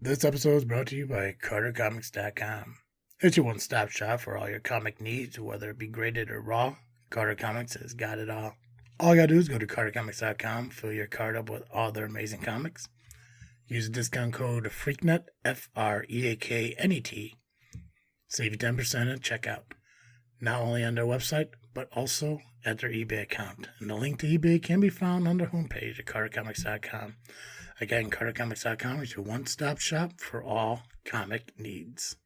This episode is brought to you by CarterComics.com. It's your one-stop shop for all your comic needs, whether it be graded or raw. Carter Comics has got it all. All you gotta do is go to CarterComics.com, fill your card up with all their amazing comics. Use the discount code FREAKNET, FREAKNET. Save you 10% at checkout. Not only on their website, but also at their eBay account. And the link to eBay can be found on their homepage at CarterComics.com. Again, CarterComics.com is your one-stop shop for all comic needs.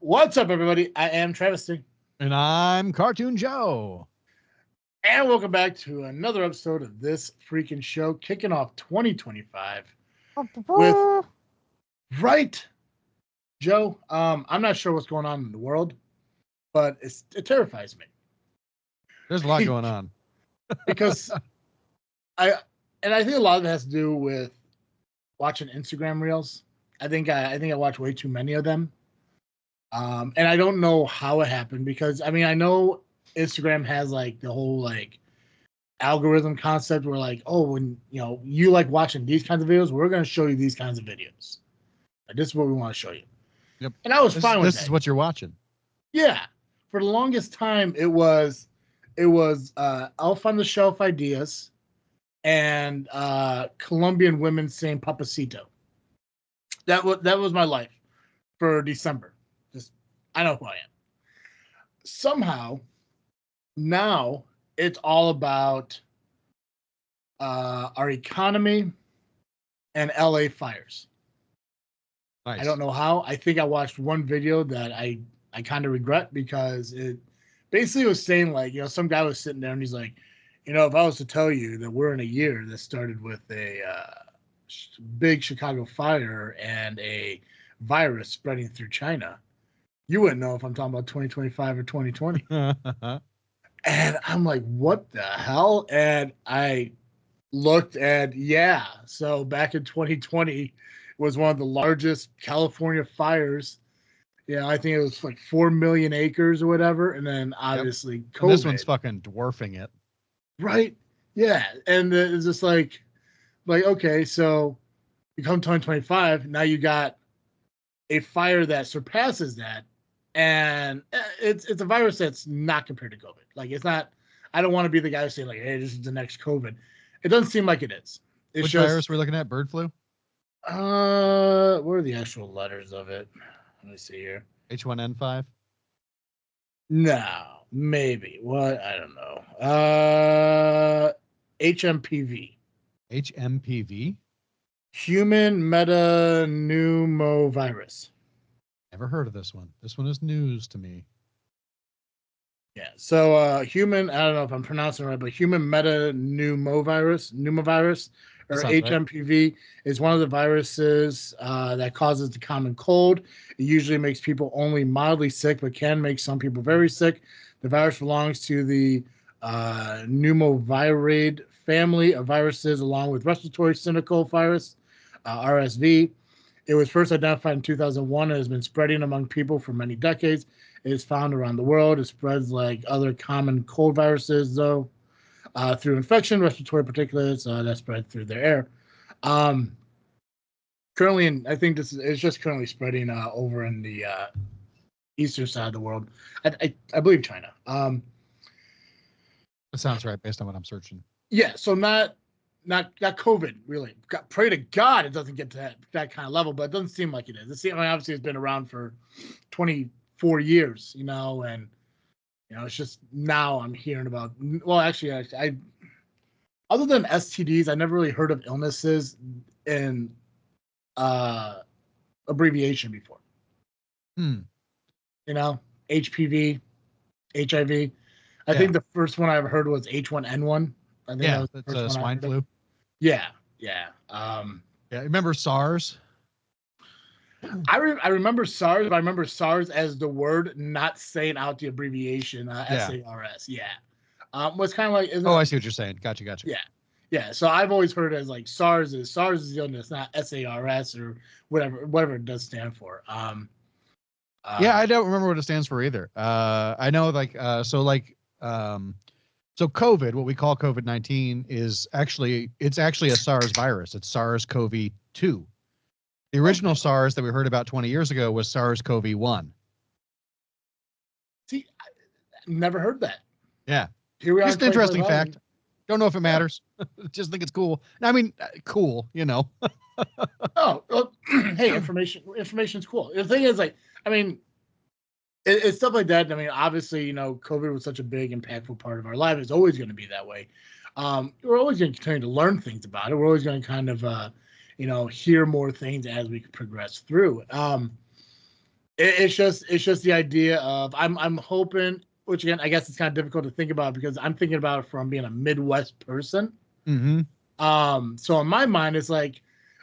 What's up, everybody? I am Travesty. And I'm Cartoon Joe. And welcome back to another episode of this freaking show, kicking off 2025 with, right, Joe, I'm not sure what's going on in the world, but it terrifies me. There's a lot going on. Because I think a lot of it has to do with watching Instagram reels. I think I watch way too many of them. And I don't know how it happened because, I mean, I know Instagram has like the whole like algorithm concept where like, oh, when you like watching these kinds of videos, we're going to show you these kinds of videos. Like, this is what we want to show you. Yep. And I was fine with that. This is what you're watching. Yeah. For the longest time, it was Elf on the Shelf ideas and Colombian women saying Papacito. That was my life for December. I know who I am. Somehow, now it's all about our economy and LA fires. Nice. I don't know how. I think I watched one video that I kind of regret because it basically was saying like, some guy was sitting there and he's like, if I was to tell you that we're in a year that started with a big Chicago fire and a virus spreading through China, you wouldn't know if I'm talking about 2025 or 2020. And I'm like, what the hell? And I looked at, so back in 2020 was one of the largest California fires. I think it was like 4 million acres or whatever. And then obviously COVID. And this one's fucking dwarfing it. Right. Yeah. And it's just like, okay, so you come 2025, now you got a fire that surpasses that. And it's a virus that's not compared to COVID. Like, it's not. I don't want to be the guy who's saying like, "Hey, this is the next COVID." It doesn't seem like it is. Which virus we're looking at? Bird flu. What are the actual letters of it? Let me see here. H1N5. No, maybe. What? I don't know. HMPV. HMPV. Human metapneumovirus. Never heard of this one. This one is news to me. Yeah. So human, I don't know if I'm pronouncing it right, but human metapneumovirus, or HMPV, right, is one of the viruses that causes the common cold. It usually makes people only mildly sick, but can make some people very sick. The virus belongs to the pneumoviridae family of viruses, along with respiratory syncytial virus, RSV. It was first identified in 2001 and has been spreading among people for many decades. It is found around the world. It spreads like other common cold viruses, though, through infection, respiratory particulates that spread through their air. Currently, I think it's just currently spreading over in the eastern side of the world. I believe China. That sounds right based on what I'm searching. Yeah, so not COVID, really. Pray to God it doesn't get to that kind of level, but it doesn't seem like it is. Obviously, it's been around for 24 years, and, it's just now I'm hearing about, well, actually, I other than STDs, I never really heard of illnesses in abbreviation before. HPV, HIV. I think the first one I ever heard was H1N1. I think that was the first one swine flu. Yeah. Remember SARS? I remember SARS, but I remember SARS as the word, not saying out the abbreviation, SARS. Yeah. Was kind of like. I see what you're saying. Gotcha. Yeah. Yeah, so I've always heard it as like SARS is the illness, not SARS or whatever it does stand for. Yeah, Uh, I don't remember what it stands for either. I know so COVID, what we call COVID-19 is it's actually a SARS virus. It's SARS-CoV-2. The original okay. SARS that we heard about 20 years ago was SARS-CoV-1. See, I never heard that. Yeah. Here we are in Just an interesting 2025. fact. Don't know if it Yeah. matters. Just think it's cool. I mean, cool, you know. Oh, well, hey, information's cool. The thing is, like, I mean, it's stuff like that. I mean, obviously, COVID was such a big, impactful part of our life. It's always going to be that way. We're always going to continue to learn things about it. We're always going to kind of, hear more things as we progress through. It's just the idea of I'm hoping, which again, I guess it's kind of difficult to think about because I'm thinking about it from being a Midwest person. Mm-hmm. So in my mind, it's like,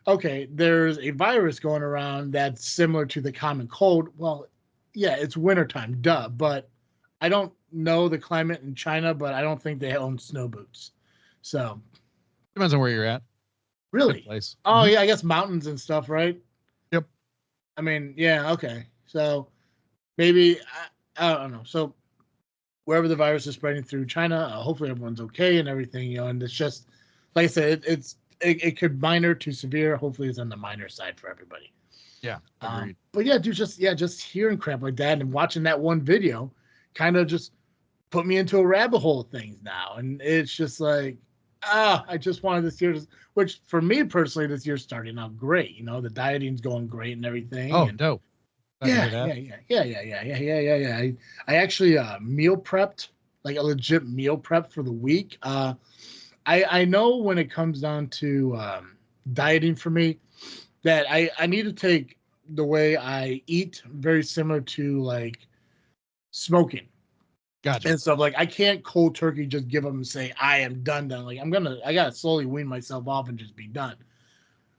okay, there's a virus going around that's similar to the common cold. Well, yeah, it's wintertime, duh. But I don't know the climate in China, but I don't think they own snow boots. So Depends on where you're at. Good really, place. oh Mm-hmm. yeah, I guess mountains and stuff, right? Yep. I mean, yeah, okay. So maybe I don't know. So wherever the virus is spreading through China, hopefully everyone's okay and everything, and it's just like I said, it could minor to severe. Hopefully, it's on the minor side for everybody. Yeah. Agreed. But yeah, dude, just hearing crap like that and watching that one video, kind of just put me into a rabbit hole of things now, and it's just like, I just wanted this year, which for me personally, this year's starting out great. The dieting's going great and everything, Oh, and dope. Glad to hear yeah, that. yeah. I actually meal prepped, like a legit meal prep for the week. I know when it comes down to dieting for me that I need to take the way I eat very similar to like smoking Gotcha. and stuff. Like I can't cold turkey just give them and say I am done. Like I gotta slowly wean myself off and just be done.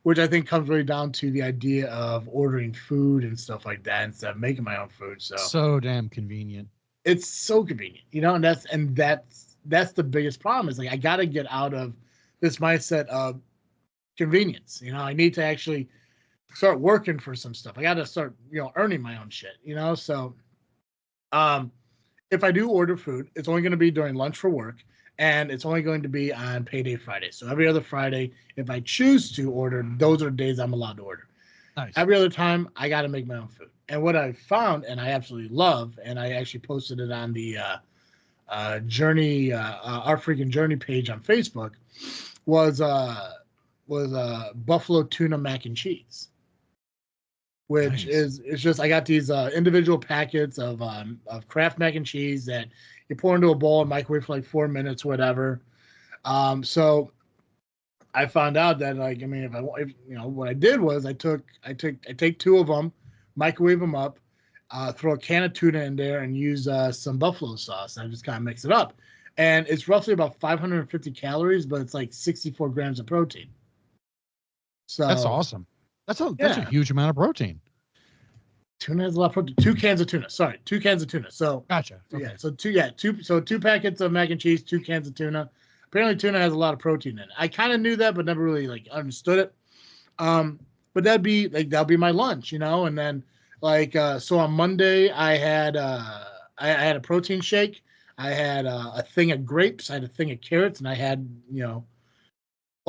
Which I think comes really down to the idea of ordering food and stuff like that instead of making my own food. So So damn convenient. it's so convenient, and that's the biggest problem is like I got to get out of this mindset of convenience. I need to actually start working for some stuff. I got to start, earning my own shit. So um, if I do order food, it's only going to be during lunch for work, and it's only going to be on payday Friday. So every other Friday, if I choose to order, those are the days I'm allowed to order. Nice. Every other time, I got to make my own food. And what I found, and I absolutely love, and I actually posted it on the Journey, our freaking Journey page on Facebook, was buffalo tuna mac and cheese, which Nice. is it's just I got these individual packets of Kraft mac and cheese that you pour into a bowl and microwave for like 4 minutes, whatever. So I found out that like I mean what I did was I take two of them, microwave them up, throw a can of tuna in there, and use some buffalo sauce. I just kind of mix it up, and it's roughly about 550 calories, but it's like 64 grams of protein. That's So awesome. That's a yeah, huge amount of protein. tuna has a lot of protein. 2 cans of tuna. Sorry, 2 cans of tuna. So Gotcha. yeah, Okay. so two packets of mac and cheese, 2 cans of tuna. Apparently, tuna has a lot of protein in it. I kind of knew that, but never really like understood it. Um, but that'll be my lunch, and then like so on Monday I had a protein shake. I had a thing of grapes. I had a thing of carrots, and I had well,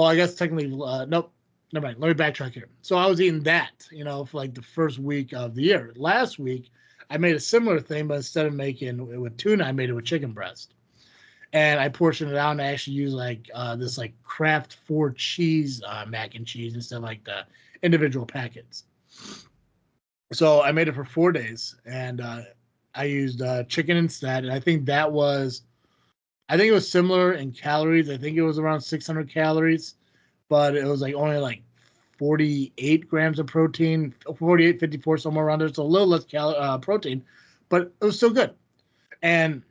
I guess technically nope. Never mind. Let me backtrack here. So I was eating that, for like the first week of the year. Last week, I made a similar thing, but instead of making it with tuna, I made it with chicken breast. And I portioned it out and I actually used like this like Kraft 4 cheese mac and cheese instead of like the individual packets. So I made it for 4 days and I used chicken instead. And I think it was similar in calories. I think it was around 600 calories, but it was like only like 48 grams of protein, 48, 54, somewhere around there. So a little less protein, but it was still good. And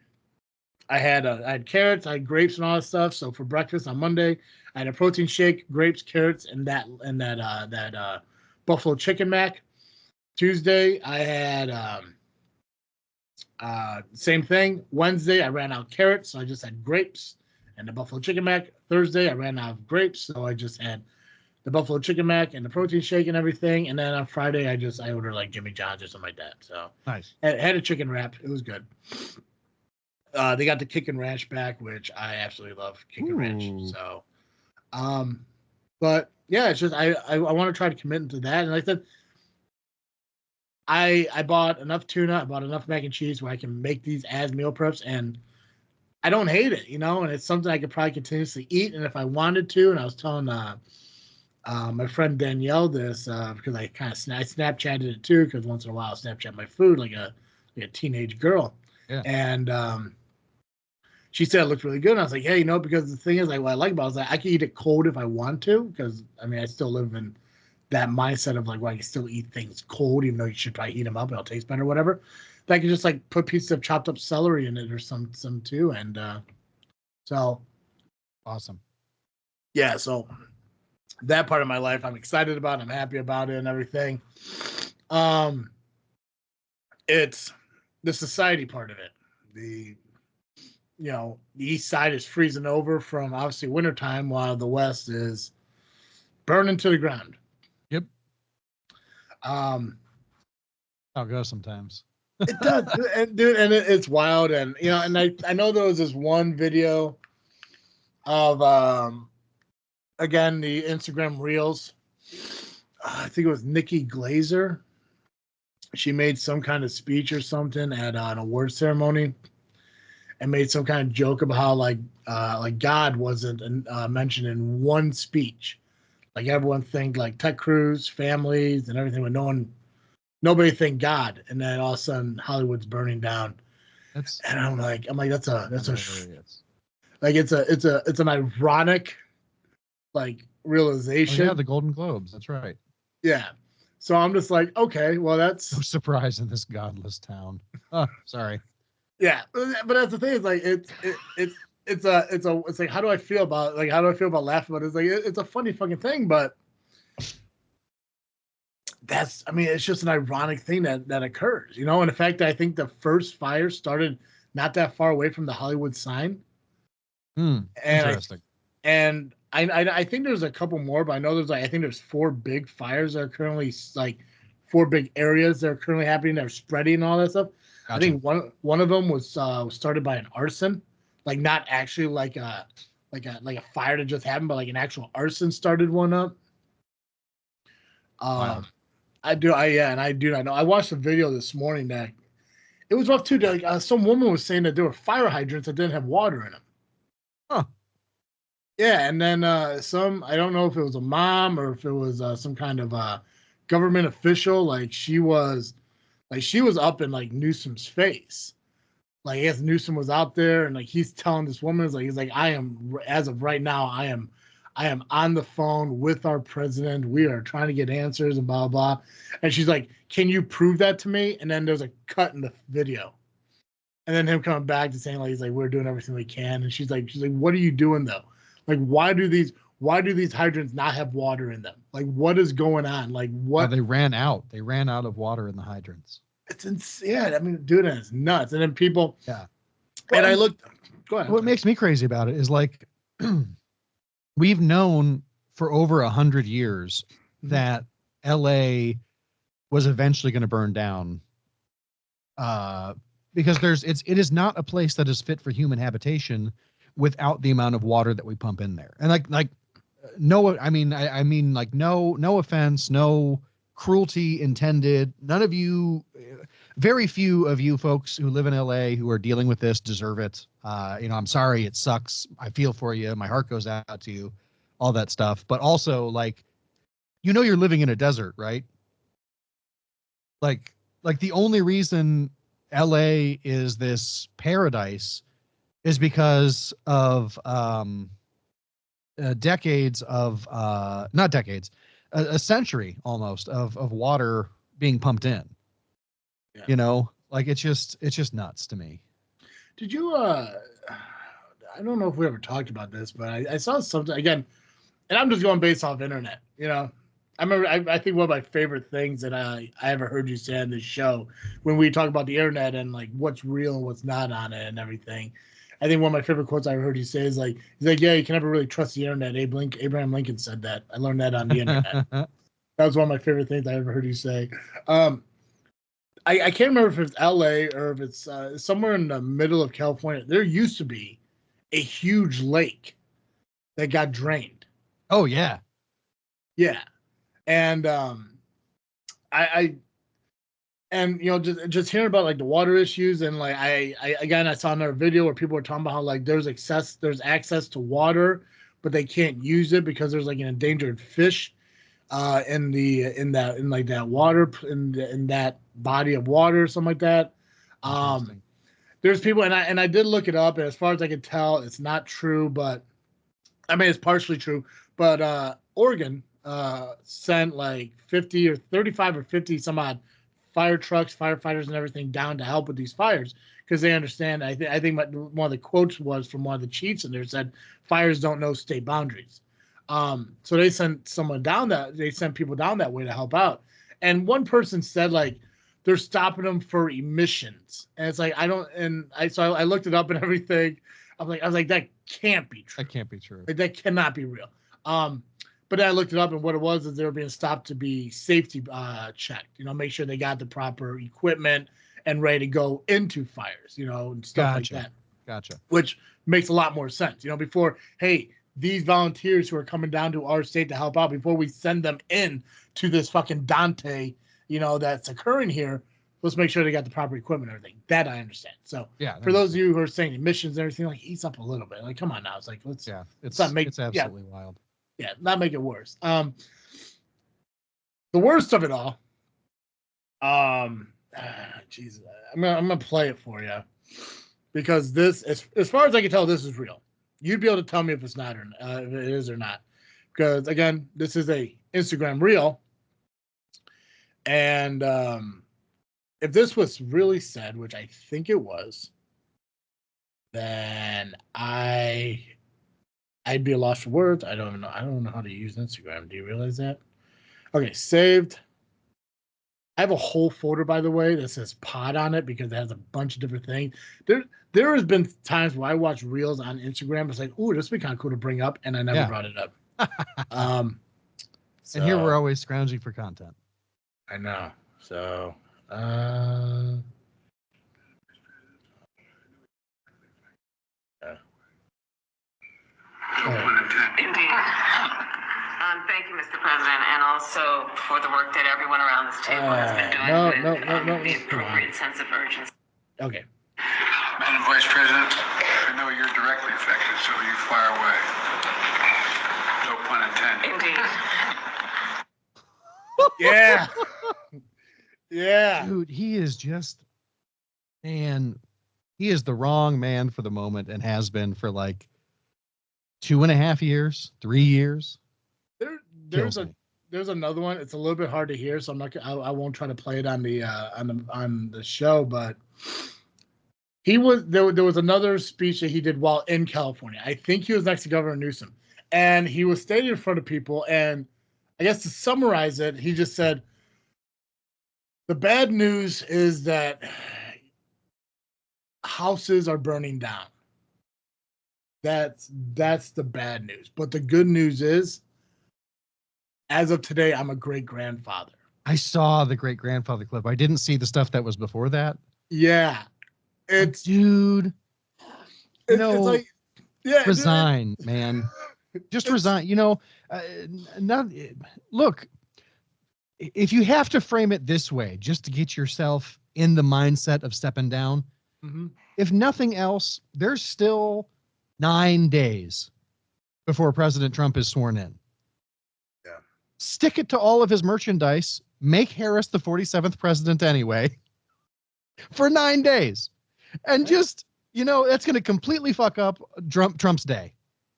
I had carrots, I had grapes and all that stuff. So for breakfast on Monday, I had a protein shake, grapes, carrots, and that buffalo chicken mac. Tuesday, I had same thing. Wednesday, I ran out carrots, so I just had grapes and the buffalo chicken mac. Thursday I ran out of grapes, so I just had the buffalo chicken mac and the protein shake and everything. And then on Friday I ordered like Jimmy John's or something like that. So Nice. had a chicken wrap. It was good. They got the Kickin' Ranch back, which I absolutely love Kickin' Ranch. So, but yeah, it's just I want to try to commit into that. And like I said, I bought enough tuna, I bought enough mac and cheese where I can make these as meal preps, and I don't hate it, and it's something I could probably continuously eat. And if I wanted to, and I was telling my friend Danielle this because I kind of I Snapchatted it too, because once in a while I Snapchat my food like a teenage girl, Yeah. and she said it looked really good. And I was like, yeah, because the thing is, like, what I like about it is like I can eat it cold if I want to, because I mean I still live in that mindset of like, well, I can still eat things cold, even though you should probably heat them up, it'll taste better, or whatever. That I can just like put pieces of chopped up celery in it or some too, and so Awesome. yeah, so that part of my life I'm excited about, I'm happy about it and everything. It's the society part of it. The east side is freezing over from obviously wintertime, while the west is burning to the ground. Yep. I'll go sometimes. It does, and dude, and it's wild, and and I know there was this one video of again the Instagram Reels. I think it was Nikki Glazer. She made some kind of speech or something at an award ceremony, and made some kind of joke about how like God wasn't mentioned in one speech. Like everyone think like Ted Cruz, families, and everything, but nobody think God. And then all of a sudden Hollywood's burning down. And I'm like that's like it's an ironic like realization. Oh, yeah, the Golden Globes. That's right. Yeah. So I'm just like, okay, well that's no surprise in this godless town. Oh, sorry. Yeah, but that's the thing is like it's like how do I feel about laughing about it? It's like it's a funny fucking thing, but it's just an ironic thing that occurs, and the fact that I think the first fire started not that far away from the Hollywood sign. Interesting. I think there's a couple more, but I know I think there's 4 big fires that are currently like 4 big areas that are currently happening that are spreading and all that stuff. Gotcha. I think one of them was started by an arson, like not actually like a fire that just happened, but like an actual arson started one up. Wild. I know. I watched a video this morning that it was rough too. Like, some woman was saying that there were fire hydrants that didn't have water in them. Huh. Yeah, and then I don't know if it was a mom or if it was some kind of government official. Like she was up in like Newsom's face. Like I guess Newsom was out there and like he's telling this woman he's like I am, as of right now, I am on the phone with our president. We are trying to get answers and blah blah. And she's like, can you prove that to me? And then there's a cut in the video. And then him coming back to saying like he's like, we're doing everything we can. And she's like, what are you doing though? Like, why do these hydrants not have water in them? Like, what is going on? Like, what? They ran out. They ran out of water in the hydrants. It's insane. Yeah, I mean, dude, it's nuts. And then people. Yeah. And I looked. Go ahead. What makes me crazy about it is like we've known for over 100 years that LA was eventually going to burn down. Because it is not a place that is fit for human habitation without the amount of water that we pump in there. And no offense, no cruelty intended. None of you, very few of you folks who live in LA who are dealing with this deserve it. I'm sorry, it sucks. I feel for you. My heart goes out to you, all that stuff. But also you're living in a desert, right? Like the only reason LA is this paradise is because of decades of not decades, a century almost of water being pumped in. Yeah. It's just nuts to me. Did you I don't know if we ever talked about this, but I saw something again, and I'm just going based off internet. I remember I think one of my favorite things that I ever heard you say on this show when we talk about the internet and like what's real and what's not on it and everything. I think one of my favorite quotes I heard he say is like, he's like, yeah, you can never really trust the internet. Abraham Lincoln said that. I learned that on the internet. That was one of my favorite things I ever heard you say. I can't remember if it's LA or if it's somewhere in the middle of California. There used to be a huge lake that got drained. Oh yeah. Yeah. And I and you know, just hearing about like the water issues, and like I saw another video where people were talking about how like there's access to water, but they can't use it because there's like an endangered fish in that water in that body of water or something like that. There's people, and I did look it up, and as far as I can tell, it's not true, but I mean it's partially true. But Oregon sent like 50 or 35 or 50 some odd fire trucks, firefighters, and everything down to help with these fires because they understand. I think one of the quotes was from one of the chiefs, and they said fires don't know state boundaries. So they sent people down that way to help out. And one person said like they're stopping them for emissions, and it's like I looked it up and everything. I was like that can't be true. That can't be true. Like, that cannot be real. But then I looked it up, and what it was is they were being stopped to be safety checked. You know, make sure they got the proper equipment and ready to go into fires. You know, and stuff like that. Gotcha. Which makes a lot more sense. You know, before, hey, these volunteers who are coming down to our state to help out, before we send them in to this fucking Dante, you know, that's occurring here, let's make sure they got the proper equipment and everything. That I understand. So yeah, for those of you who are saying emissions and everything, like ease up a little bit. Like, come on now. It's like it's absolutely wild. Yeah, not make it worse. The worst of it all. Jesus, I'm gonna play it for you because this, as far as I can tell, this is real. You'd be able to tell me if it's not or if it is or not, because again, this is a Instagram reel, and if this was really said, which I think it was, then I'd be a loss for words. I don't know how to use Instagram. Do you realize that? Okay, saved. I have a whole folder, by the way, that says pod on it because it has a bunch of different things. There has been times where I watch reels on Instagram. It's like, ooh, this would be kind of cool to bring up, and I never brought it up. And here we're always scrounging for content. I know. So, Indeed. Thank you, Mr. President, and also for the work that everyone around this table has been doing with the appropriate sense of urgency. Okay. Madam Vice President, I know you're directly affected, so you fire away. No pun intended. Indeed. Yeah. Yeah. Dude, he is just, man, he is the wrong man for the moment and has been for like 2.5 years, 3 years. There's another one. It's a little bit hard to hear, so I won't try to play it on the show. But there was another speech that he did while in California. I think he was next to Governor Newsom, and he was standing in front of people. And I guess to summarize it, he just said, "The bad news is that houses are burning down. That's the bad news. But the good news is, as of today, I'm a great-grandfather." I saw the great-grandfather clip. I didn't see the stuff that was before that. Yeah. It's it's like, yeah, resign, man. Just resign. You know, look, if you have to frame it this way, just to get yourself in the mindset of stepping down, if nothing else, there's still 9 days before President Trump is sworn in. Yeah. Stick it to all of his merchandise. Make Harris the 47th president anyway for 9 days. And just, you know, that's going to completely fuck up Trump's day.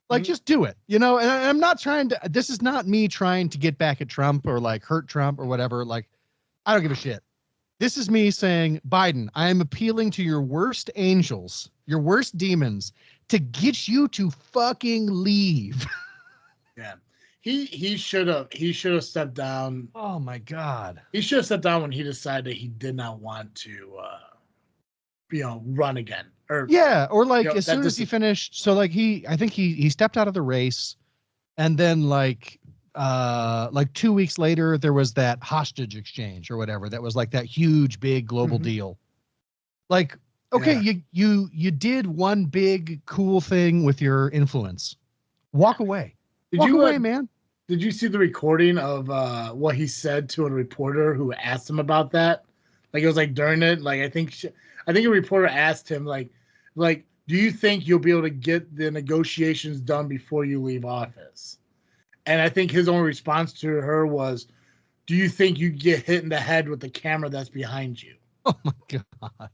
Like, just do it, you know? And I'm not trying to, this is not me trying to get back at Trump or like hurt Trump or whatever. Like, I don't give a shit. This is me saying, Biden, I am appealing to your worst angels, your worst demons, to get you to fucking leave. Yeah. He should have stepped down. Oh my God. He should have stepped down when he decided he did not want to run again. or yeah, or like you know, as soon as he finished, so like I think he stepped out of the race, and then like 2 weeks later there was that hostage exchange or whatever that was like that huge big global deal. Like, okay, you did one big cool thing with your influence. Walk away. Walk away, man. Did you see the recording of what he said to a reporter who asked him about that? Like it was like during it, like I think a reporter asked him like, do you think you'll be able to get the negotiations done before you leave office? And I think his only response to her was, do you think you get hit in the head with the camera that's behind you? Oh my God.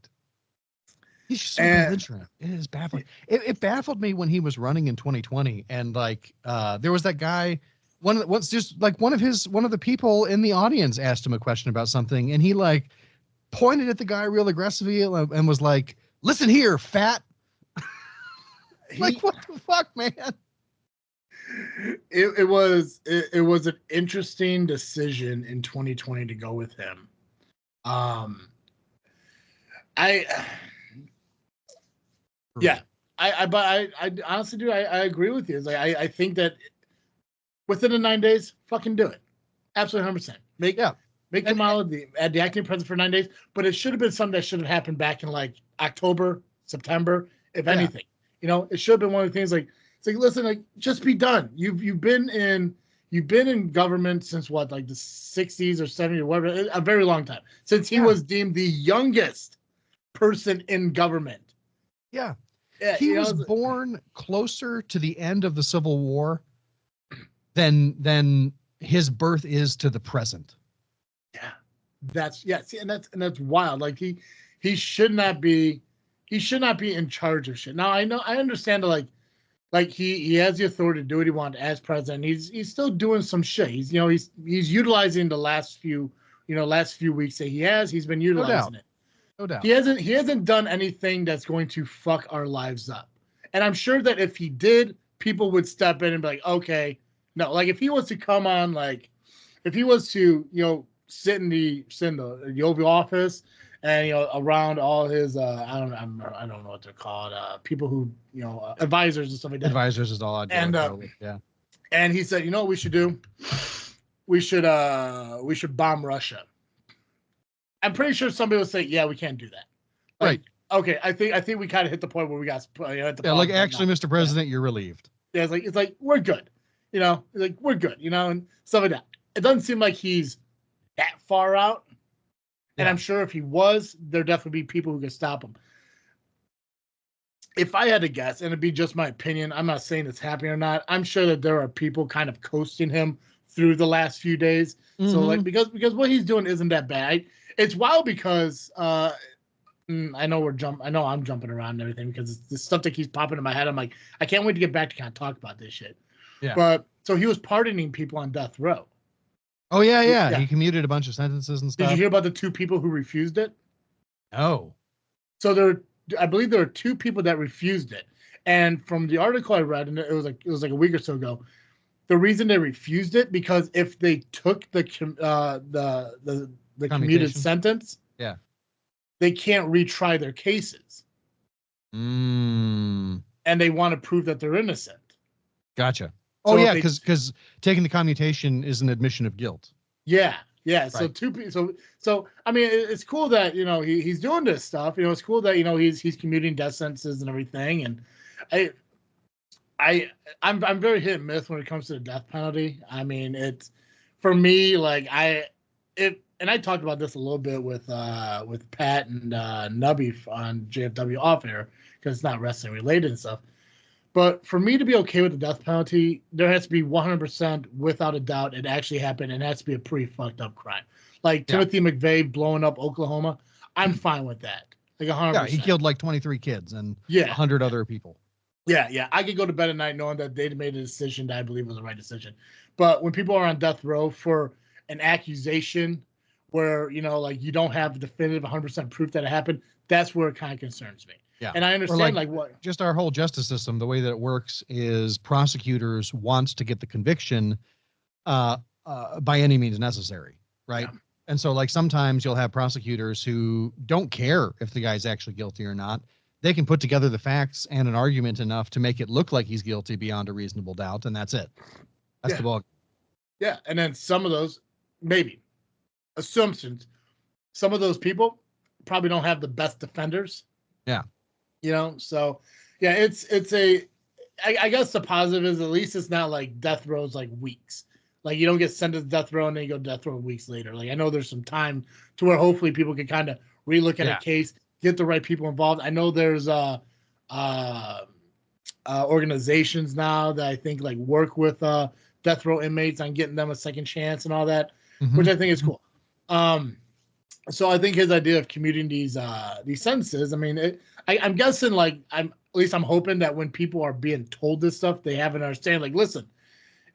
He's so belligerent. It is baffling. It baffled me when he was running in 2020. And like, there was that guy, one of the people in the audience asked him a question about something. And he like pointed at the guy real aggressively and was like, listen here, fat. Like, what the fuck, man? It was an interesting decision in 2020 to go with him. Yeah, I honestly do. I agree with you. It's like I think that within the 9 days, fucking do it. Absolutely 100%. Make Kamala the acting president for 9 days. But it should have been something that should have happened back in like October, September, if anything. You know, it should have been one of the things like it's like listen, like just be done. You've been in government since what, like the 60s or 70s or whatever, a very long time. Since he was deemed the youngest person in government. Yeah. He was born closer to the end of the Civil War than his birth is to the present. Yeah. See, and that's wild. Like he should not be in charge of shit. Now I understand that like he has the authority to do what he wants as president. He's still doing some shit. He's utilizing the last few weeks that he's been utilizing it. No doubt. He hasn't done anything that's going to fuck our lives up. And I'm sure that if he did, people would step in and be like, okay, no, like if he was to come on, like if he was to, sit in the Oval Office and, around all his, I don't know what they're called. People who, advisors and stuff like that. Advisors is all I'd go with. Yeah. And he said, you know what we should do? We should bomb Russia. I'm pretty sure somebody will say, "Yeah, we can't do that." Like, right. Okay. I think we kind of hit the point where we got. Like actually, Mr. President, you're relieved. Yeah, it's like we're good. Like we're good. And stuff like that. It doesn't seem like he's that far out. And I'm sure if he was, there'd definitely be people who could stop him. If I had to guess, and it'd be just my opinion, I'm not saying it's happening or not. I'm sure that there are people kind of coasting him through the last few days. Mm-hmm. So like because what he's doing isn't that bad. It's wild because I know I'm jumping around and everything because it's this stuff that keeps popping in my head. I'm like, I can't wait to get back to kind of talk about this shit. Yeah. But so he was pardoning people on death row. Oh yeah. He commuted a bunch of sentences and stuff. Did you hear about the 2 people who refused it? No. So I believe there were 2 people that refused it. And from the article I read, and it was like a week or so ago, the reason they refused it because if they took the commuted sentence, they can't retry their cases. And they want to prove that they're innocent. Gotcha. Oh, so because taking the commutation is an admission of guilt. Yeah. Right. So 2 people. So I mean, it's cool that he's doing this stuff. It's cool that he's commuting death sentences and everything. And I'm very hit and miss when it comes to the death penalty. I mean, it's for me like and I talked about this a little bit with Pat and Nubby on JFW off air because it's not wrestling related and stuff. But for me to be okay with the death penalty, there has to be 100% without a doubt it actually happened, and it has to be a pretty fucked up crime. Like Timothy McVeigh blowing up Oklahoma, I'm fine with that. Like 100%. Yeah, he killed like 23 kids and 100 other people. Yeah. I could go to bed at night knowing that they'd made a decision that I believe was the right decision. But when people are on death row for an accusation where, like you don't have definitive 100% proof that it happened, that's where it kind of concerns me. Yeah. And I understand like what just our whole justice system, the way that it works is prosecutors wants to get the conviction by any means necessary. Right. Yeah. And so like sometimes you'll have prosecutors who don't care if the guy's actually guilty or not. they can put together the facts and an argument enough to make it look like he's guilty beyond a reasonable doubt, and that's it. That's the ball. Yeah, and then some of those, maybe, assumptions, some of those people probably don't have the best defenders. Yeah. So yeah, I guess the positive is at least it's not like death row's like weeks. Like you don't get sent to death row and then you go death row weeks later. Like I know there's some time to where hopefully people can kind of relook at a case, get the right people involved. I know there's organizations now that I think like work with death row inmates on getting them a second chance and all that, which I think is cool. So I think his idea of commuting these sentences, I mean, I'm guessing at least I'm hoping that when people are being told this stuff, they have an understanding. Like, listen,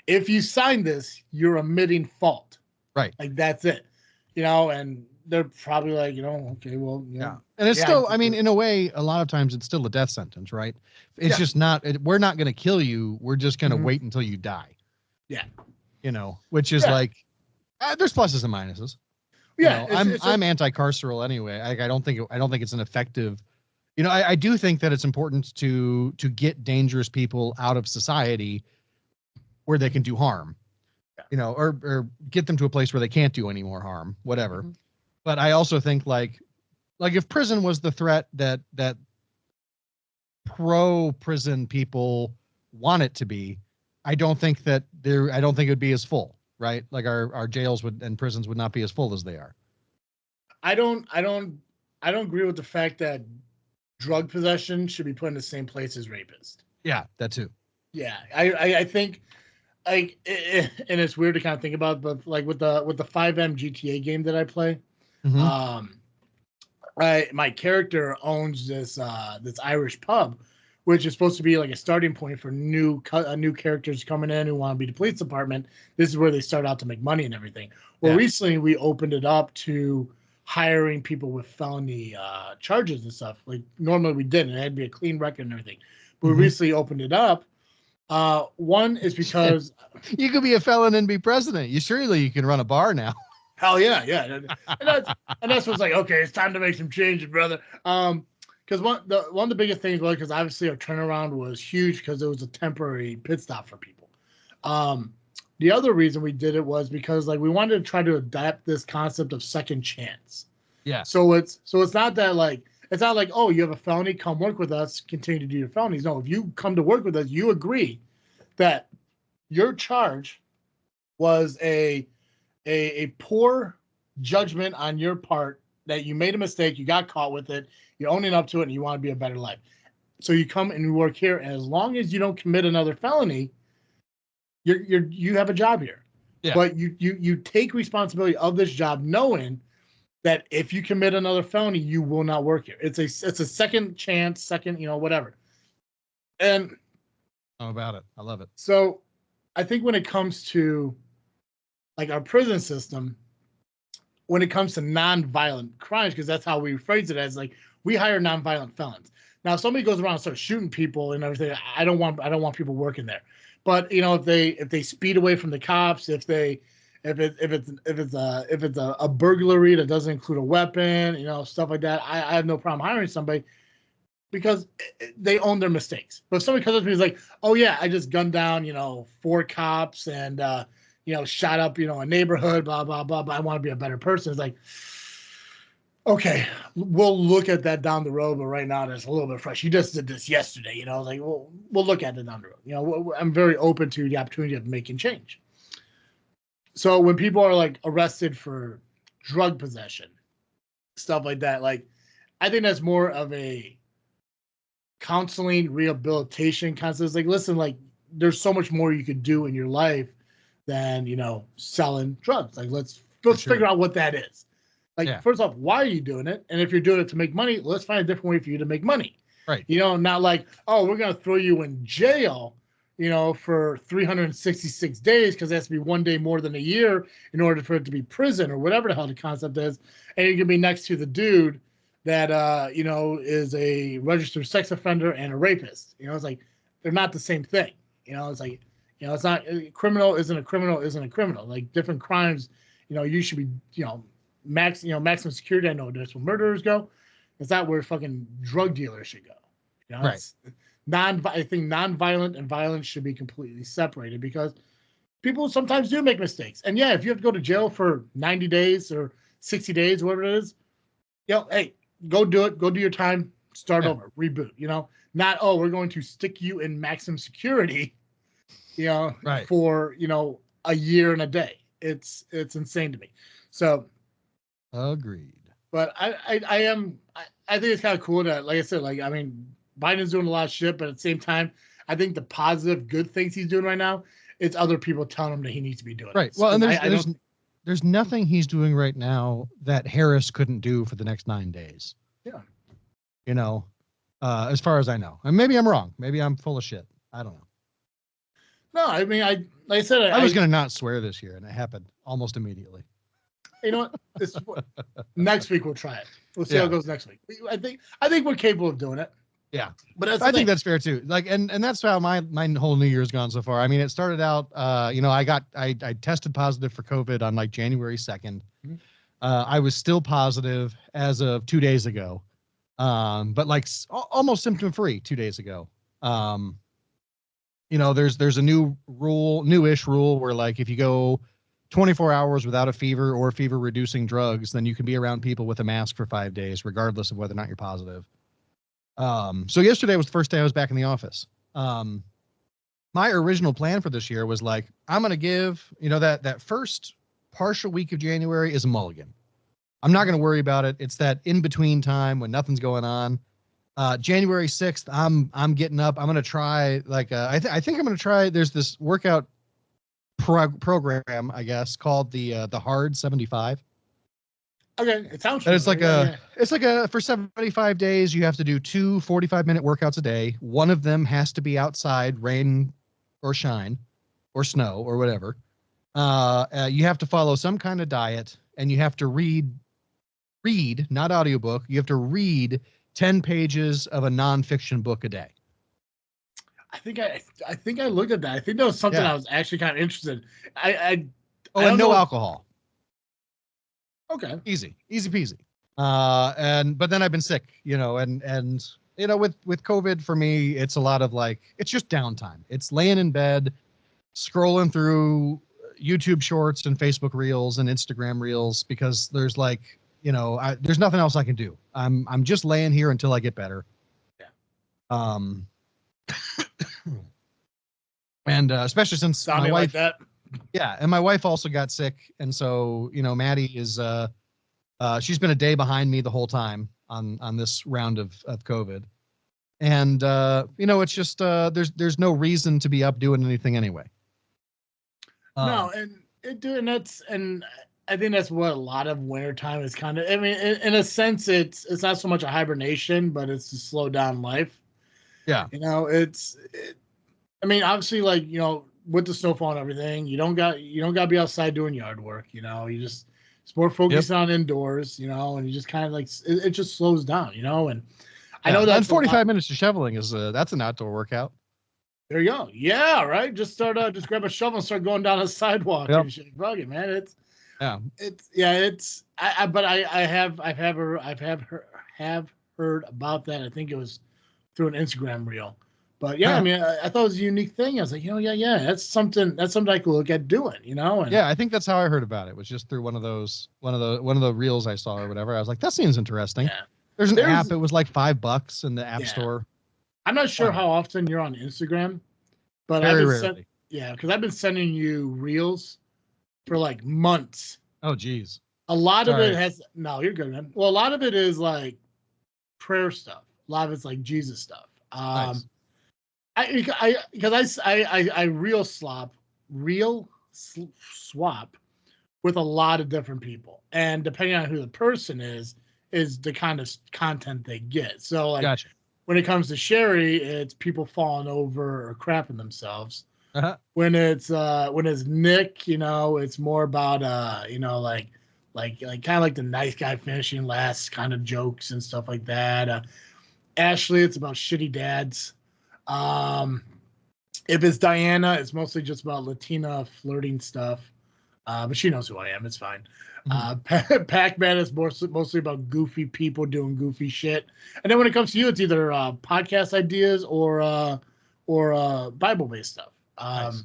if you sign this, you're admitting fault. Right. Like that's it. And they're probably like, okay, well, yeah. And it's still, I mean, in a way, a lot of times it's still a death sentence, right? It's just not, we're not going to kill you. We're just going to wait until you die. Yeah. Which is like, there's pluses and minuses. Yeah. I'm anti-carceral anyway. I don't think it's an effective, I do think that it's important to get dangerous people out of society where they can do harm, or get them to a place where they can't do any more harm, whatever. But I also think like if prison was the threat that pro-prison people want it to be, I don't think it would be as full, right? Like our jails and prisons would not be as full as they are. I don't agree with the fact that drug possession should be put in the same place as rapist. Yeah, that too. Yeah, I think and it's weird to kind of think about, but like with the 5M GTA game that I play, my character owns this Irish pub, which is supposed to be like a starting point for new characters coming in who want to be the police department. This is where they start out to make money and everything. Well, recently we opened it up to hiring people with felony charges and stuff. Like normally we didn't. It had to be a clean record and everything. But we recently opened it up. One is because you could be a felon and be president. You can run a bar now. Hell yeah. And that's what's like, okay, it's time to make some changes, brother. Because one of the biggest things was because obviously our turnaround was huge because it was a temporary pit stop for people. The other reason we did it was because like we wanted to try to adapt this concept of second chance. Yeah. So it's not that like it's not like, oh, you have a felony, come work with us, continue to do your felonies. No, if you come to work with us, you agree that your charge was a poor judgment on your part, that you made a mistake, you got caught with it, you're owning up to it, and you want to be a better life. So you come and you work here, and as long as you don't commit another felony, you have a job here. Yeah. But you take responsibility of this job, knowing that if you commit another felony, you will not work here. It's a second chance, whatever. And how about it? I love it. So I think when it comes to like our prison system, when it comes to nonviolent crimes, because that's how we phrase it, as like we hire nonviolent felons. Now, if somebody goes around and starts shooting people and everything, I don't want people working there. But if they speed away from the cops, if it's a burglary that doesn't include a weapon, stuff like that, I have no problem hiring somebody because they own their mistakes. But if somebody comes up to me and is like, oh yeah, I just gunned down 4 cops and shot up a neighborhood, blah blah blah, but I want to be a better person. It's like, okay, we'll look at that down the road, but right now that's a little bit fresh. You just did this yesterday, like we'll look at it down the road. I'm very open to the opportunity of making change. So when people are like arrested for drug possession, stuff like that, like I think that's more of a counseling rehabilitation concept. It's like, listen, like there's so much more you could do in your life than selling drugs. Like let's figure out what that is. Like first off, why are you doing it? And if you're doing it to make money, let's find a different way for you to make money. Right. Not like, oh, we're gonna throw you in jail, for 366 days because it has to be one day more than a year in order for it to be prison or whatever the hell the concept is. And you're gonna be next to the dude that is a registered sex offender and a rapist. It's like they're not the same thing. It's like it's not criminal isn't a criminal. Like different crimes, you should be maximum security. I know that's where murderers go. That's not where fucking drug dealers should go. You know, Right. it's I think non-violent and violence should be completely separated because people sometimes do make mistakes. And yeah, if you have to go to jail for 90 days or 60 days, whatever it is, hey, go do it. Go do your time. Start over. Reboot. Not, we're going to stick you in maximum security, right. for, a year and a day. It's insane to me. So agreed. But I think it's kind of cool that, like I said, like, I mean, Biden's doing a lot of shit, but at the same time, I think the positive, good things he's doing right now, it's other people telling him that he needs to be doing right. it. Well, and there's nothing he's doing right now that Harris couldn't do for the next 9 days. Yeah. As far as I know, and maybe I'm wrong. Maybe I'm full of shit. I don't know. No, I mean, like I said, I was going to not swear this year, and it happened almost immediately. You know what? Next week we'll try it. We'll see how it goes next week. I think we're capable of doing it. Yeah, but I think that's fair too. Like, and that's how my whole New Year's gone so far. I mean, it started out, I tested positive for COVID on like January 2nd. Mm-hmm. I was still positive as of 2 days ago, but like almost symptom free 2 days ago. There's a newish rule where like if you go 24 hours without a fever or fever reducing drugs, then you can be around people with a mask for 5 days, regardless of whether or not you're positive. So yesterday was the first day I was back in the office. My original plan for this year was like, I'm going to give, that first partial week of January is a mulligan. I'm not going to worry about it. It's that in between time when nothing's going on. January 6th, I'm getting up. I'm going to try I think I'm going to try, there's this workout program, I guess, called the Hard 75. Okay, it sounds. It's like for 75 days, you have to do 2 45-minute workouts a day. One of them has to be outside, rain or shine, or snow or whatever. You have to follow some kind of diet, and you have to read, not audiobook. You have to read 10 pages of a nonfiction book a day. I think I looked at that. I think that was something I was actually kind of interested in. And no alcohol. Okay. Easy peasy. But then I've been sick, and with COVID for me, it's a lot of like, it's just downtime. It's laying in bed, scrolling through YouTube shorts and Facebook reels and Instagram reels, because there's like, there's nothing else I can do. I'm just laying here until I get better. Yeah. And especially since my wife, like that. Yeah, and my wife also got sick, and so Maddie is she's been a day behind me the whole time on this round of COVID, and it's just there's no reason to be up doing anything anyway. No, and I think that's what a lot of wintertime is kind of. I mean, in a sense, it's not so much a hibernation, but it's to slow down life. Yeah, I mean, obviously, like with the snowfall and everything, you don't got to be outside doing yard work. It's more focused on indoors. And you just kind of like it just slows down. And I know that 45 minutes of shoveling is that's an outdoor workout. There you go. Yeah, right. Just just grab a shovel and start going down the sidewalk and shit. Fuck it, man. I've heard about that. I think it was through an Instagram reel. But I mean, I thought it was a unique thing. I was like, that's something I could look at doing, And, yeah, I think that's how I heard about it. It was just through one of the reels I saw or whatever. I was like, that seems interesting. Yeah. There's an app. It was like $5 in the app store. I'm not sure how often you're on Instagram, but very rarely. Because I've been sending you reels for like months. Oh, geez. A lot of it you're good, man. Well, a lot of it is like prayer stuff. A lot of it's like Jesus stuff. Nice. I reel swap with a lot of different people, and depending on who the person is the kind of content they get. So like, gotcha. When it comes to Sherry, it's people falling over or crapping themselves. Uh-huh. When it's Nick, it's more about like kind of like the nice guy finishing last kind of jokes and stuff like that. Ashley, it's about shitty dads. If it's Diana, it's mostly just about Latina flirting stuff. But she knows who I am. It's fine. Mm-hmm. Pac-Man is mostly about goofy people doing goofy shit. And then when it comes to you, it's either podcast ideas or Bible-based stuff. Nice.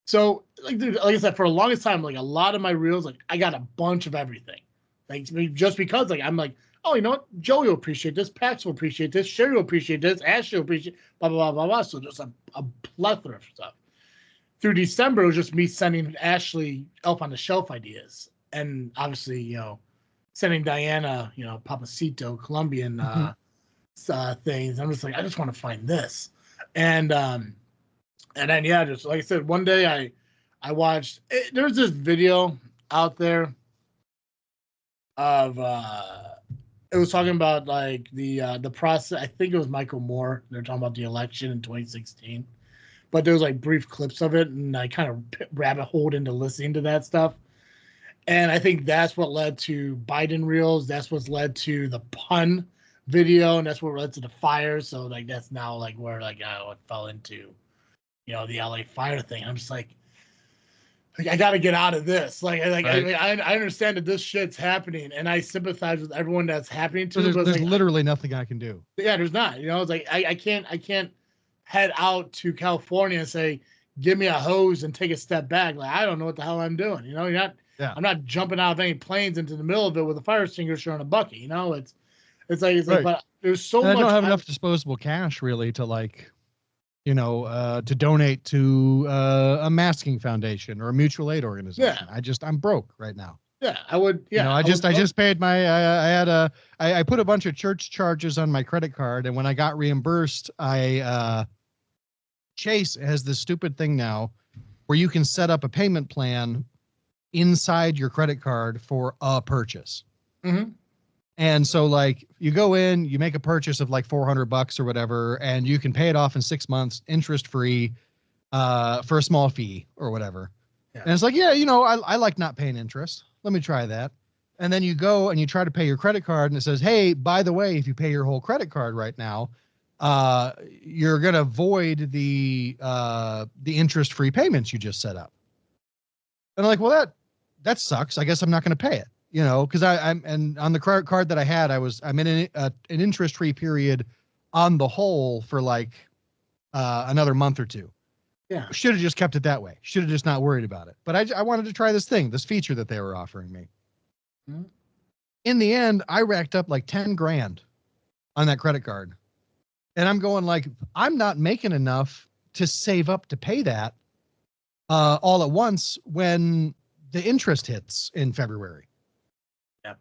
So like I said, for the longest time, like a lot of my reels, like I got a bunch of everything. Like just because like I'm like, oh, you know what? Joey will appreciate this, Pax will appreciate this, Sherry will appreciate this, Ashley will appreciate blah blah blah blah blah. So just a plethora of stuff. Through December, it was just me sending Ashley Elf on the Shelf ideas, and obviously, sending Diana, Papacito Colombian Mm-hmm. Things. I'm just like, I just want to find this, and then yeah, just like I said, one day I watched. There's this video out there of it was talking about like the process. I think it was Michael Moore. They're talking about the election in 2016, but there was like brief clips of it, and I kind of rabbit holed into listening to that stuff. And I think that's what led to Biden reels. That's what's led to the pun video, and that's what led to the fire. So like that's now like where like it fell into, the LA fire thing. I'm just like I got to get out of this. Right. I understand that this shit's happening, and I sympathize with everyone that's happening to. There's like, literally nothing I can do. Yeah, there's not. It's like I can't head out to California and say, give me a hose and take a step back. Like I don't know what the hell I'm doing. You're not. Yeah. I'm not jumping out of any planes into the middle of it with a fire extinguisher and a bucket. It's like, Right. but there's so much. I don't have enough disposable cash really to like, to donate to a masking foundation or a mutual aid organization. Yeah. I'm broke right now. Yeah, I would. Yeah, I just paid I put a bunch of church charges on my credit card, and when I got reimbursed, Chase has this stupid thing now where you can set up a payment plan inside your credit card for a purchase. Mm-hmm. And so like you go in, you make a purchase of like $400 or whatever, and you can pay it off in 6 months, interest free, for a small fee or whatever. Yeah. And it's like, yeah, I like not paying interest. Let me try that. And then you go and you try to pay your credit card, and it says, hey, by the way, if you pay your whole credit card right now, you're going to void the interest-free payments you just set up. And I'm like, well, that sucks. I guess I'm not going to pay it, because and on the credit card that I had, I'm in an interest-free period on the whole for like another month or two. Yeah. Should have just kept it that way. Should have just not worried about it. But I wanted to try this feature that they were offering me. Mm-hmm. In the end, I racked up like 10 grand on that credit card. And I'm going like, I'm not making enough to save up to pay that all at once when the interest hits in February. Yep.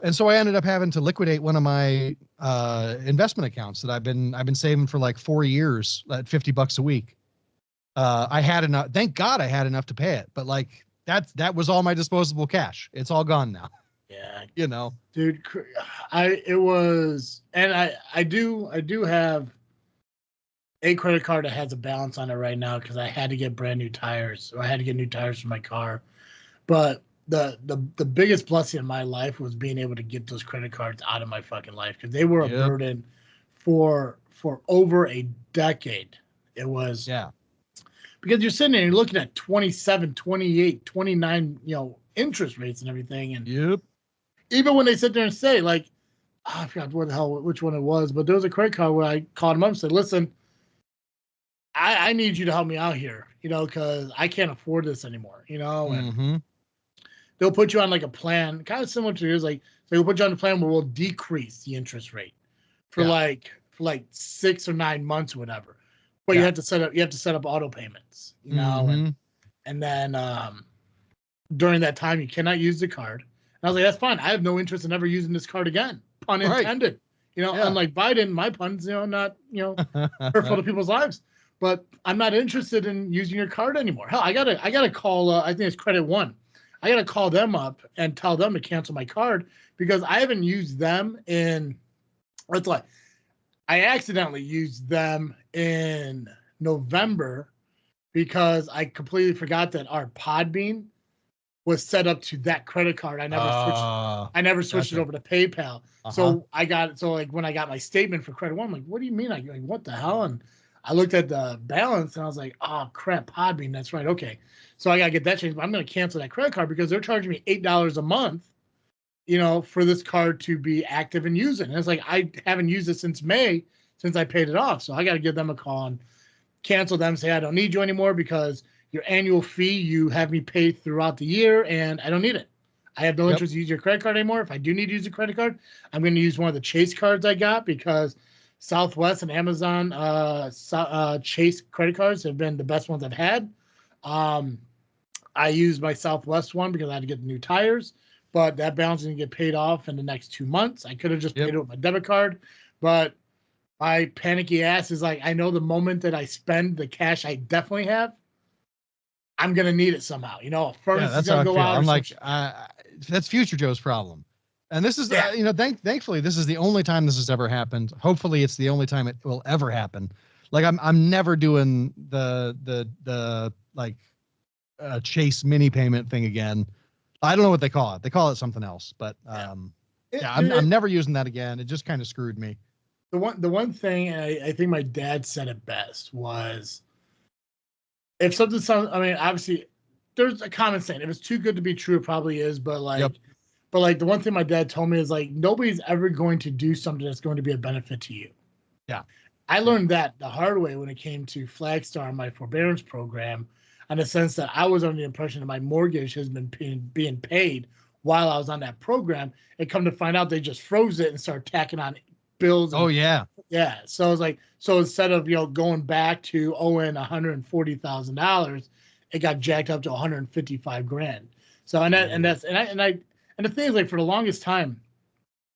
And so I ended up having to liquidate one of my investment accounts that I've been saving for like 4 years at $50 a week. I had enough. Thank God I had enough to pay it, but like that was all my disposable cash. It's all gone now. Yeah, dude, I do have a credit card that has a balance on it right now because I had to get brand new tires, or I had to get new tires for my car. But the biggest blessing in my life was being able to get those credit cards out of my fucking life, because they were a burden for over a decade. It was because you're sitting there and you're looking at 27, 28, 29, interest rates and everything. And even when they sit there and say, like, I forgot which one it was, but there was a credit card where I called them up and said, listen, I need you to help me out here, because I can't afford this anymore, and they'll put you on like a plan, kind of similar to yours. Like, they'll put you on a plan where we'll decrease the interest rate for like 6 or 9 months or whatever. But you have to set up auto payments, and then during that time you cannot use the card. And I was like, that's fine. I have no interest in ever using this card again. Pun intended. Unlike Biden, my puns, not hurtful to people's lives. But I'm not interested in using your card anymore. Hell, I gotta call. I think it's Credit One. I gotta call them up and tell them to cancel my card because I haven't used them in. That's like, I accidentally used them in November because I completely forgot that our Podbean was set up to that credit card. I never switched it over to PayPal. So like when I got my statement for Credit One, I'm like, what do you mean? What the hell? And I looked at the balance and I was like, oh crap, Podbean, that's right. Okay. So I gotta get that changed, but I'm gonna cancel that credit card because they're charging me $8 a month, for this card to be active and use it. And it's like I haven't used it since May, since I paid it off. So I gotta give them a call and cancel them, say I don't need you anymore because your annual fee you have me pay throughout the year and I don't need it. I have no interest in using your credit card anymore. If I do need to use a credit card, I'm going to use one of the Chase cards I got because Southwest and Amazon Chase credit cards have been the best ones I've had. I used my Southwest one because I had to get the new tires, but that balance is going to get paid off in the next 2 months. I could have just paid it with my debit card, but my panicky ass is like, I know the moment that I spend the cash I definitely have, I'm going to need it somehow. A furnace is going to go out. I'm like, that's Future Joe's problem. And this is, thankfully, this is the only time this has ever happened. Hopefully, it's the only time it will ever happen. Like, I'm never doing the Chase mini payment thing again. I don't know what they call it. They call it something else, but I'm never using that again. It just kind of screwed me. The one thing, and I think my dad said it best, was if something sounds, obviously there's a common saying, if it's too good to be true, it probably is, but the one thing my dad told me is like, nobody's ever going to do something that's going to be a benefit to you. Yeah. I learned that the hard way when it came to Flagstar and my forbearance program, in the sense that I was under the impression that my mortgage has been being paid while I was on that program, and come to find out they just froze it and started tacking on bills. Yeah. So I was like, so instead of going back to owing $140,000, it got jacked up to $155,000. So and the thing is, like, for the longest time,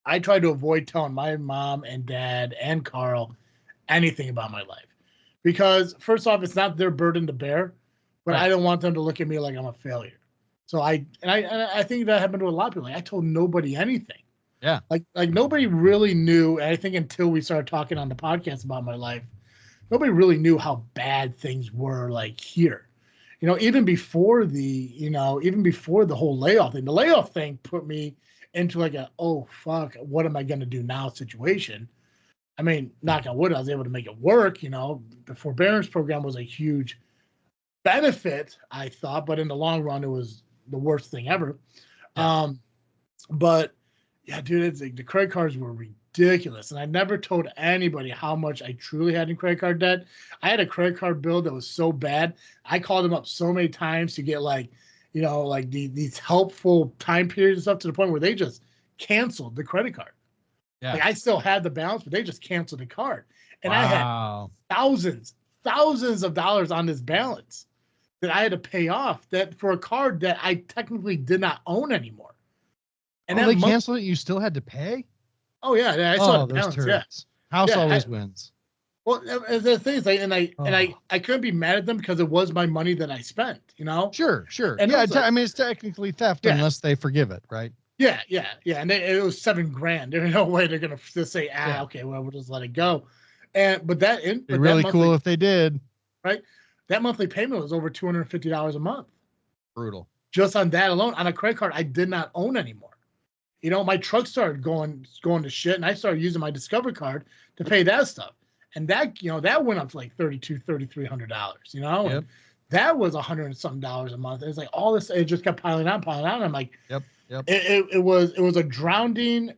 I tried to avoid telling my mom and dad and Carl anything about my life, because first off, it's not their burden to bear, but I don't want them to look at me like I'm a failure. So I think that happened to a lot of people. Like, I told nobody anything. Yeah. Like nobody really knew. And I think until we started talking on the podcast about my life, nobody really knew how bad things were, like, here. Even before the whole layoff thing. The layoff thing put me into like a, oh fuck, what am I going to do now situation. I mean, knock on wood, I was able to make it work. The forbearance program was a huge benefit, I thought, but in the long run, it was the worst thing ever. Yeah. But yeah, dude, it's like the credit cards were ridiculous. And I never told anybody how much I truly had in credit card debt. I had a credit card bill that was so bad. I called them up so many times to get these helpful time periods and stuff, to the point where they just canceled the credit card. Yeah. Like, I still had the balance, but they just canceled the card. And I had thousands of dollars on this balance that I had to pay off, that for a card that I technically did not own anymore. And they canceled it. You still had to pay? Oh yeah, I saw the balance. Turds. Yeah, House always wins. Well, the thing is, I couldn't be mad at them because it was my money that I spent. Sure. And it's technically theft unless they forgive it, right? Yeah. And it was $7,000. There's no way they're gonna just say, okay, well, we'll just let it go. But it'd be really cool if they did. Right. That monthly payment was over $250 a month. Brutal. Just on that alone, on a credit card I did not own anymore. My truck started going to shit, and I started using my Discover card to pay that stuff. And that, that went up to like $3,300, and that was $100 and something a month. It was like all this, it just kept piling on. And I'm like, yep. It was a drowning.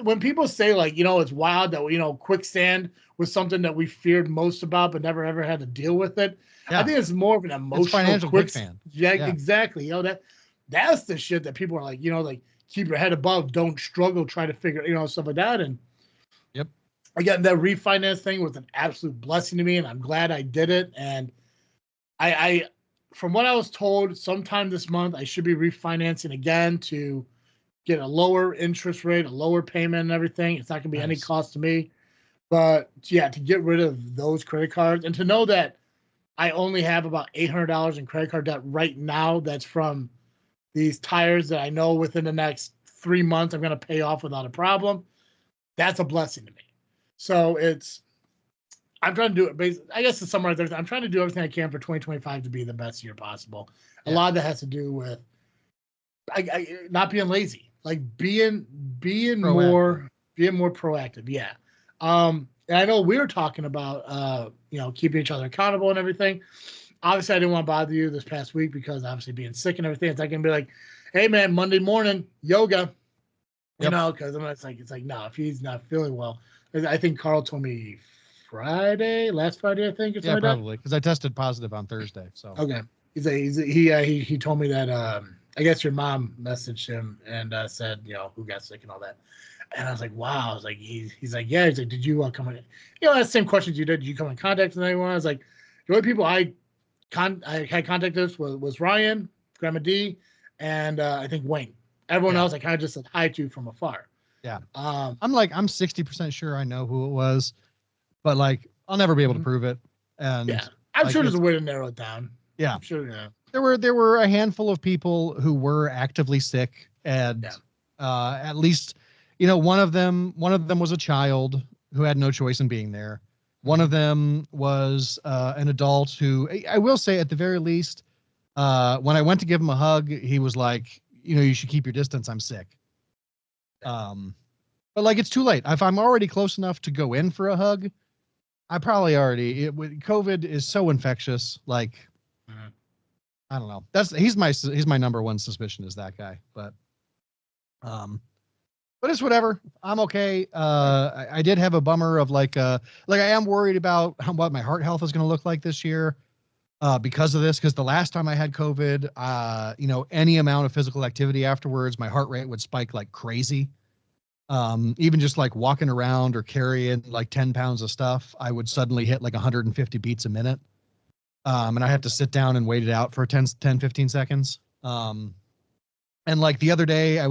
When people say, like, it's wild that, quicksand was something that we feared most about, but never ever had to deal with it. Yeah. I think it's more of an emotional financial quicksand. Yeah, exactly. That's the shit that people are like, like, keep your head above, don't struggle, try to figure, stuff like that. And again, that refinance thing was an absolute blessing to me, and I'm glad I did it. And I from what I was told, sometime this month I should be refinancing again to get a lower interest rate, a lower payment, and everything. It's not going to be any cost to me. But yeah, to get rid of those credit cards, and to know that I only have about $800 in credit card debt right now, that's from these tires that I know within the next 3 months I'm going to pay off without a problem. That's a blessing to me. So I'm trying to do it. Basically, I guess to summarize everything, I'm trying to do everything I can for 2025 to be the best year possible. Yeah. A lot of that has to do with not being lazy, like being more proactive. Yeah. And I know we were talking about, keeping each other accountable and everything. Obviously, I didn't want to bother you this past week because obviously being sick and everything. It's like, going to be like, hey, man, Monday morning, yoga, because it's like, no, if he's not feeling well. I think Carl told me last Friday, I think. Or something probably, because I tested positive on Thursday. So okay. He told me that I guess your mom messaged him and said, who got sick and all that. And I was like, wow. I was like, he's like, yeah. He's like, did you come in? That's the same questions you did. Did you come in contact with anyone? I was like, the only people I had contact with was Ryan, Grandma D, and I think Wayne. Everyone else I kind of just said hi to from afar. Yeah. I'm 60% sure I know who it was, but like I'll never be able to prove it. And I'm sure there's a way to narrow it down. Yeah. I'm sure. Yeah. There were a handful of people who were actively sick, and at least one of them was a child who had no choice in being there. One of them was an adult who, I will say at the very least, when I went to give him a hug, he was like, you should keep your distance. I'm sick. But like, it's too late. If I'm already close enough to go in for a hug, I probably COVID is so infectious. Like, I don't know. He's my number one suspicion is that guy, but it's whatever. I'm okay. I did have a bummer of like I am worried about what my heart health is going to look like this year, because of this. Because the last time I had COVID, any amount of physical activity afterwards, my heart rate would spike like crazy. Even just like walking around or carrying like 10 pounds of stuff, I would suddenly hit like 150 beats a minute. And I had to sit down and wait it out for 10, 15 seconds. And like the other day I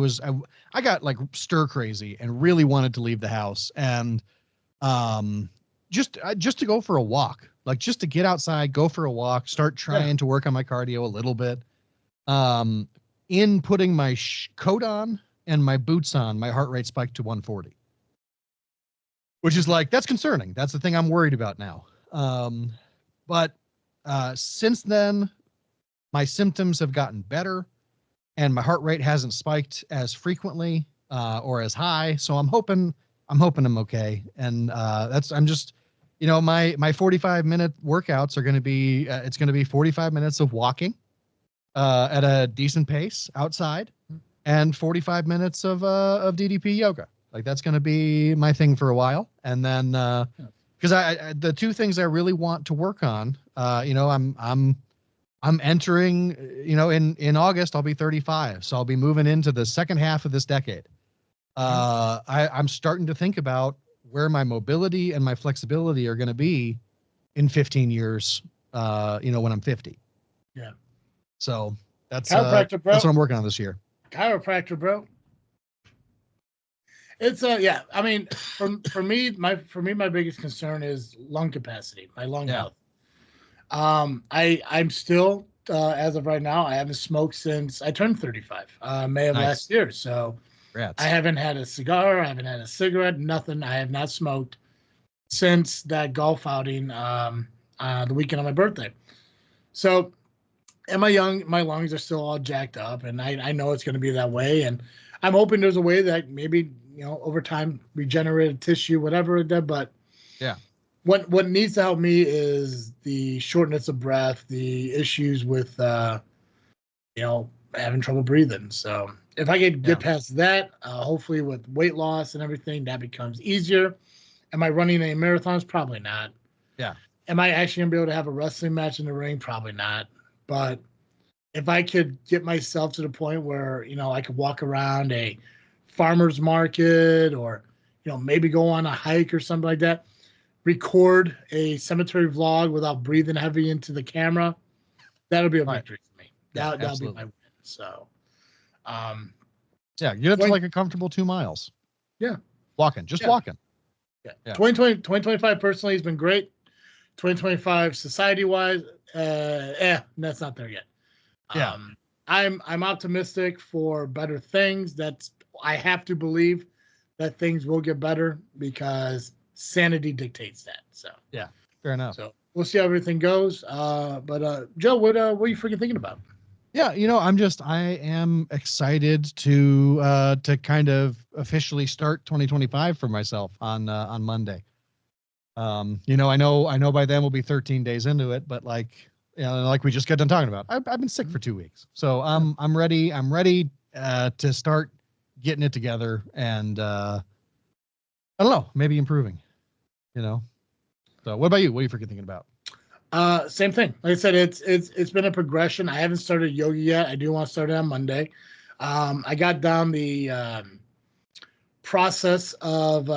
got like stir crazy and really wanted to leave the house and, just to go for a walk, like just to get outside, go for a walk, start trying to work on my cardio a little bit. In putting my coat on and my boots on, my heart rate spiked to 140, which is like, that's concerning. That's the thing I'm worried about now. But since then, my symptoms have gotten better and my heart rate hasn't spiked as frequently or as high. So I'm hoping I'm okay. And I'm just, my 45-minute workouts are going to be, it's going to be 45 minutes of walking at a decent pace outside and 45 minutes of DDP yoga. Like that's going to be my thing for a while. And then, because the two things I really want to work on, I'm entering, in August, I'll be 35. So I'll be moving into the second half of this decade. I'm starting to think about where my mobility and my flexibility are going to be in 15 years, when I'm 50. Yeah. So that's what I'm working on this year. Chiropractor, bro. It's I mean, for me, my biggest concern is lung capacity, my lung health. I'm still, as of right now, I haven't smoked since I turned 35, May of last year. So Congrats. I haven't had a cigar, I haven't had a cigarette, nothing. I have not smoked since that golf outing the weekend of my birthday. So, am I young? My lungs are still all jacked up, and I know it's going to be that way. And I'm hoping there's a way that maybe, over time, regenerated tissue, whatever it did. But yeah. What needs to help me is the shortness of breath, the issues with, having trouble breathing. So if I could get past that, hopefully with weight loss and everything, that becomes easier. Am I running any marathons? Probably not. Yeah. Am I actually going to be able to have a wrestling match in the ring? Probably not. But if I could get myself to the point where, I could walk around a farmer's market or, maybe go on a hike or something like that, record a cemetery vlog without breathing heavy into the camera, that'll be a victory for me. That'll be my win. So, get to like a comfortable 2 miles. Yeah. Walking. Walking. Yeah. 2025 personally has been great. 2025 society-wise, that's not there yet. I'm optimistic for better things. I have to believe that things will get better because sanity dictates that. So yeah, fair enough. So we'll see how everything goes. But Joe, what are you freaking thinking about? Yeah, I am excited to kind of officially start 2025 for myself on Monday. I know by then we'll be 13 days into it, but like, like we just got done talking about, I've been sick for 2 weeks, so I'm ready. I'm ready to start getting it together, and I don't know, maybe improving. So what about you? What are you freaking thinking about? Same thing. Like I said, it's been a progression. I haven't started yoga yet. I do want to start it on Monday. I got down the process of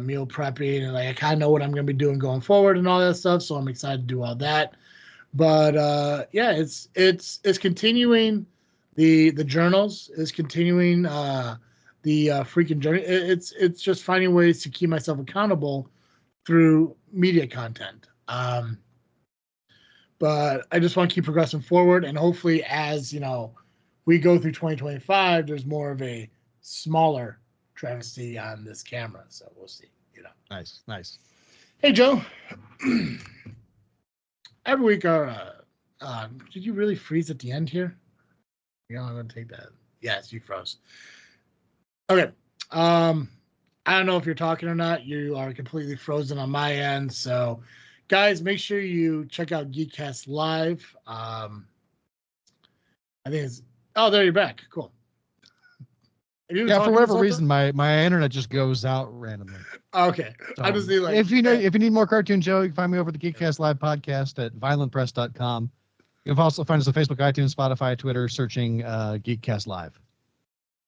meal prepping, and like I kind of know what I'm going to be doing going forward and all that stuff. So I'm excited to do all that. But yeah, it's continuing. The journals is continuing. The freaking journey. It's just finding ways to keep myself accountable through media content. But I just want to keep progressing forward, and hopefully, as we go through 2025, there's more of a smaller travesty on this camera. So we'll see. Nice. Hey, Joe. Every week, did you really freeze at the end here? Yeah, I'm gonna take that. Yes, you froze. Okay. I don't know if you're talking or not. You are completely frozen on my end. So, guys, make sure you check out Geekcast Live. I think it's. Oh, there you're back. Cool. Yeah, for whatever reason, my internet just goes out randomly. Okay. So, I just need if you need more Cartoon Joe, you can find me over at the Geekcast Live podcast at violentpress.com. You can also find us on Facebook, iTunes, Spotify, Twitter, searching Geekcast Live.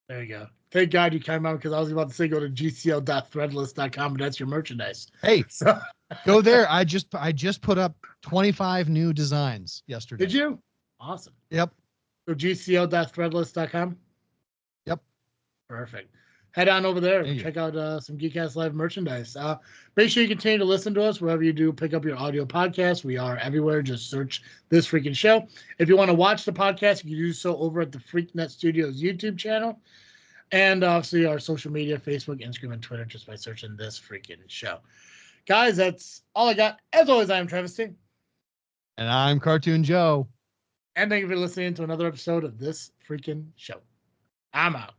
There you go. Thank God you came out, because I was about to say go to gcl.threadless.com, but that's your merchandise. Hey, so go there. I just put up 25 new designs yesterday. Did you? Awesome. Yep. So gcl.threadless.com? Yep. Perfect. Head on over there and check out some Geekcast Live merchandise. Make sure you continue to listen to us wherever you do pick up your audio podcast. We are everywhere. Just search This Freaking Show. If you want to watch the podcast, you can do so over at the Freaknet Studios YouTube channel. And obviously our social media, Facebook, Instagram, and Twitter, just by searching This Freaking Show. Guys, that's all I got. As always, I'm Travis T. And I'm Cartoon Joe. And thank you for listening to another episode of This Freaking Show. I'm out.